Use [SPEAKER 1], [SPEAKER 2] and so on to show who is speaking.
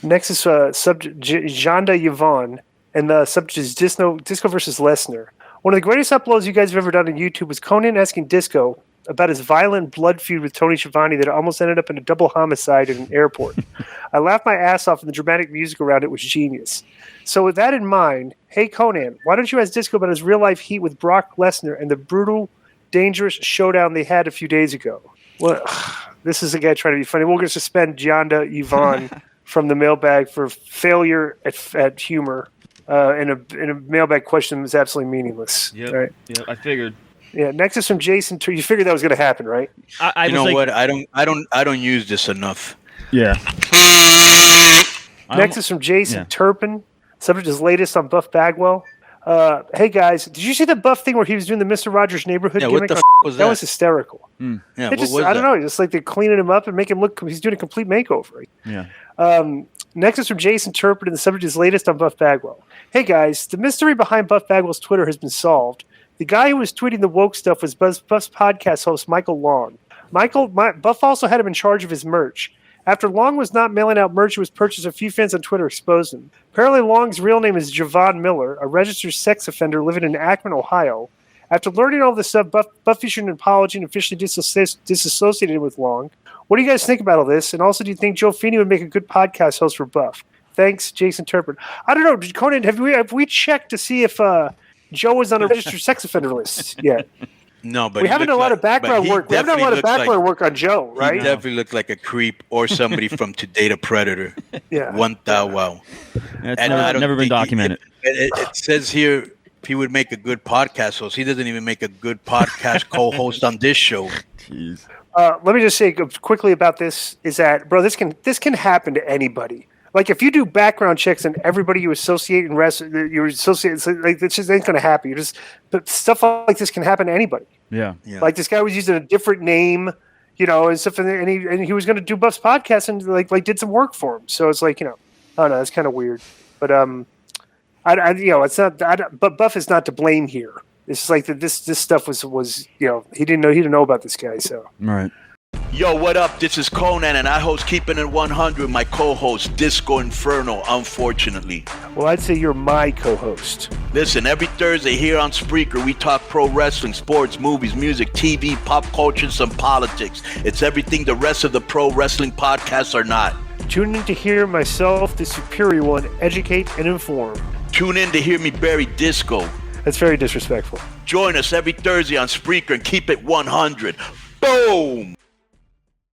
[SPEAKER 1] Next is subject Janda Yvonne, and the subject is Disco versus Lesnar. One of the greatest uploads you guys have ever done on YouTube was Conan asking Disco about his violent blood feud with Tony Schiavone that almost ended up in a double homicide in an airport. I laughed my ass off, and the dramatic music around it was genius. So with that in mind, hey Conan, why don't you ask Disco about his real-life heat with Brock Lesnar and the brutal, dangerous showdown they had a few days ago? Well, this is a guy trying to be funny. We're going to suspend Gianda Yvonne from the mailbag for failure at humor. In a mailbag question that was absolutely meaningless.
[SPEAKER 2] Yep.
[SPEAKER 1] Right?
[SPEAKER 2] Yeah, I figured.
[SPEAKER 1] Yeah. Next is from Jason. You figured that was going to happen, right?
[SPEAKER 3] You know what? I don't use this enough.
[SPEAKER 2] Yeah.
[SPEAKER 1] Next is from Jason Turpin. Subject is latest on Buff Bagwell. Hey guys, did you see the Buff thing where he was doing the Mr. Rogers neighborhood gimmick?
[SPEAKER 3] What the was
[SPEAKER 1] that was hysterical.
[SPEAKER 3] Yeah,
[SPEAKER 1] I don't know. Just like they're cleaning him up and making him look. He's doing a complete makeover.
[SPEAKER 2] Yeah.
[SPEAKER 1] Next is from Jason Turpin, and the subject is latest on Buff Bagwell. Hey guys, the mystery behind Buff Bagwell's Twitter has been solved. The guy who was tweeting the woke stuff was Buff's podcast host, Michael Long. Buff also had him in charge of his merch. After Long was not mailing out merch, it was purchased. A few fans on Twitter exposed him. Apparently, Long's real name is Javon Miller, a registered sex offender living in Akron, Ohio. After learning all this stuff, Buff issued an apology and officially disassociated with Long. What do you guys think about all this? And also, do you think Joe Feeney would make a good podcast host for Buff? Thanks, Jason Turpin. I don't know, Conan. Have we checked to see if Joe is on a registered sex offender list yet?
[SPEAKER 3] No, but
[SPEAKER 1] we haven't done a lot of background work. We haven't done a lot of background work on Joe, right?
[SPEAKER 3] He definitely looked like a creep or somebody from To Date a Predator.
[SPEAKER 1] Yeah.
[SPEAKER 3] Wow.
[SPEAKER 2] It's never been documented.
[SPEAKER 3] It says here he would make a good podcast host. He doesn't even make a good podcast co-host on this show.
[SPEAKER 2] Jeez.
[SPEAKER 1] Let me just say quickly about this is that, bro, this can happen to anybody. Like if you do background checks and everybody you associate and like this just ain't gonna happen. But stuff like this can happen to anybody.
[SPEAKER 2] Yeah.
[SPEAKER 1] Like this guy was using a different name, and stuff, and he was gonna do Buff's podcast and like did some work for him. So it's like, I don't know, it's kind of weird. But it's not. But Buff is not to blame here. It's just like this stuff was he didn't know about this guy. So
[SPEAKER 2] right.
[SPEAKER 3] Yo, what up? This is Conan, and I host Keeping It 100. My co-host, Disco Inferno, unfortunately.
[SPEAKER 1] Well, I'd say you're my co-host.
[SPEAKER 3] Listen, every Thursday here on Spreaker, we talk pro wrestling, sports, movies, music, TV, pop culture, and some politics. It's everything the rest of the pro wrestling podcasts are not.
[SPEAKER 1] Tune in to hear myself, the superior one, educate and inform.
[SPEAKER 3] Tune in to hear me bury Disco.
[SPEAKER 1] That's very disrespectful.
[SPEAKER 3] Join us every Thursday on Spreaker and keep it 100. Boom!